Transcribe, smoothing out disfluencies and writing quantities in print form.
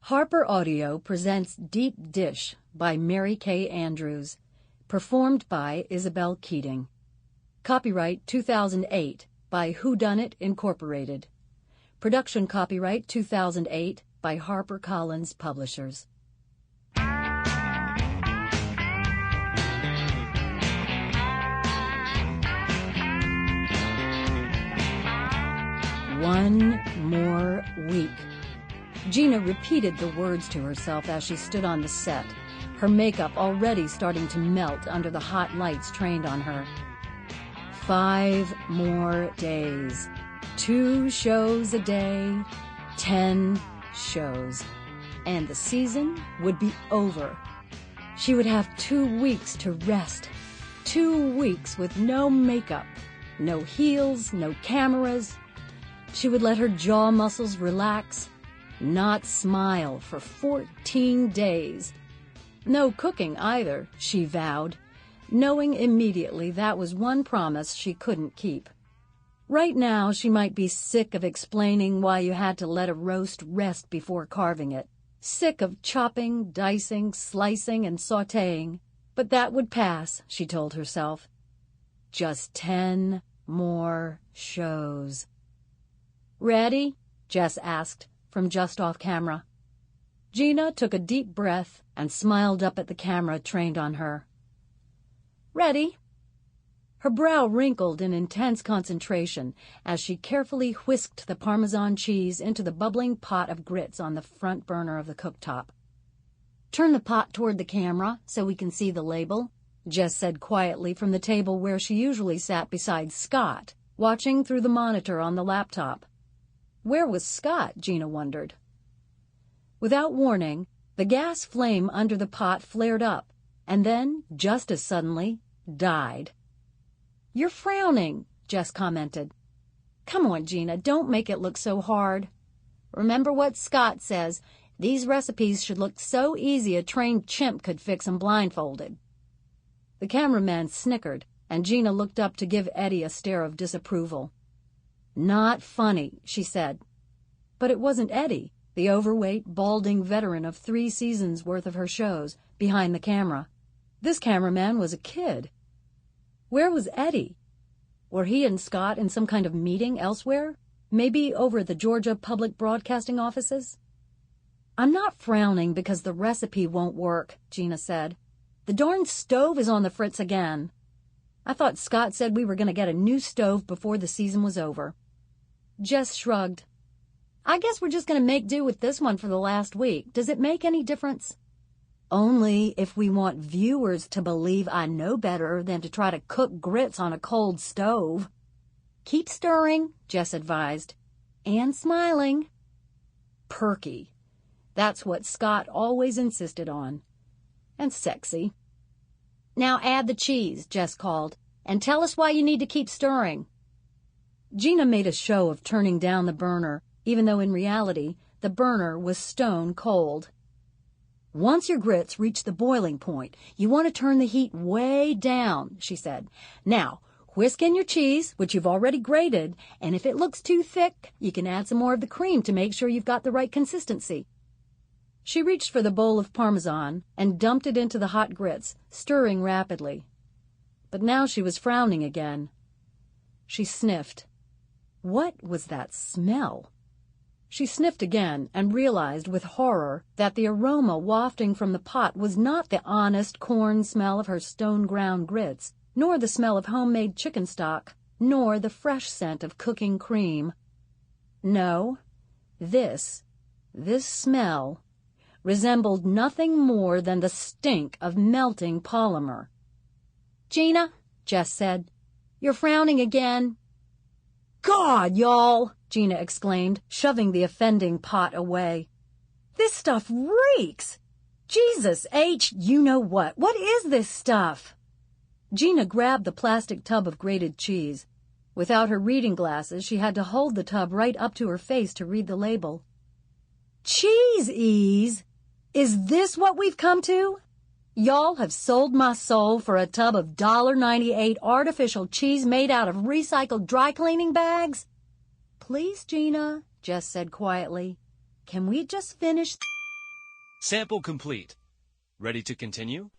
Harper Audio presents Deep Dish by Mary Kay Andrews, performed by Isabel Keating. Copyright 2008 by Whodunit Incorporated. Production copyright 2008 by HarperCollins Publishers. One more week. Gina repeated the words to herself as she stood on the set, her makeup already starting to melt under the hot lights trained on her. 5 more days. 2 shows a day. 10 shows. And the season would be over. She would have 2 weeks to rest. 2 weeks with no makeup, no heels, no cameras. She would let her jaw muscles relax, not smile for 14 days. No cooking either, she vowed, knowing immediately that was one promise she couldn't keep. Right now, she might be sick of explaining why you had to let a roast rest before carving it, sick of chopping, dicing, slicing, and sautéing. But that would pass, she told herself. Just 10 more shows. "Ready?" Jess asked from just off camera. Gina took a deep breath and smiled up at the camera trained on her. "Ready." Her brow wrinkled in intense concentration as she carefully whisked the Parmesan cheese into the bubbling pot of grits on the front burner of the cooktop. "Turn the pot toward the camera so we can see the label," Jess said quietly from the table where she usually sat beside Scott, watching through the monitor on the laptop. Where was Scott, Gina wondered. Without warning, the gas flame under the pot flared up, and then, just as suddenly, died. "You're frowning," Jess commented. "Come on, Gina, don't make it look so hard. Remember what Scott says, these recipes should look so easy a trained chimp could fix 'em blindfolded." The cameraman snickered, and Gina looked up to give Eddie a stare of disapproval. "Not funny," she said. But it wasn't Eddie, the overweight, balding veteran of 3 seasons' worth of her shows, behind the camera. This cameraman was a kid. Where was Eddie? Were he and Scott in some kind of meeting elsewhere? Maybe over at the Georgia Public Broadcasting offices? "I'm not frowning because the recipe won't work," Gina said. "The darn stove is on the fritz again. I thought Scott said we were going to get a new stove before the season was over." Jess shrugged. "I guess we're just going to make do with this one for the last week. Does it make any difference?" "Only if we want viewers to believe I know better than to try to cook grits on a cold stove." "Keep stirring," Jess advised. "And smiling." Perky. That's what Scott always insisted on. And sexy. "Now add the cheese," Jess called, "and tell us why you need to keep stirring." Gina made a show of turning down the burner, even though in reality the burner was stone cold. "Once your grits reach the boiling point, you want to turn the heat way down," she said. "Now, whisk in your cheese, which you've already grated, and if it looks too thick, you can add some more of the cream to make sure you've got the right consistency." She reached for the bowl of Parmesan and dumped it into the hot grits, stirring rapidly. But now she was frowning again. She sniffed. What was that smell? She sniffed again and realized with horror that the aroma wafting from the pot was not the honest corn smell of her stone-ground grits, nor the smell of homemade chicken stock, nor the fresh scent of cooking cream. No, this smell resembled nothing more than the stink of melting polymer. "Gina," Jess said, "you're frowning again." "God, y'all!" Gina exclaimed, shoving the offending pot away. "This stuff reeks! Jesus H, you know what? What is this stuff?" Gina grabbed the plastic tub of grated cheese. Without her reading glasses, she had to hold the tub right up to her face to read the label. "Cheese-ease? Is this what we've come to? Y'all have sold my soul for a tub of $1.98 artificial cheese made out of recycled dry cleaning bags?" "Please, Gina," Jess said quietly. "Can we just finish Sample complete. Ready to continue?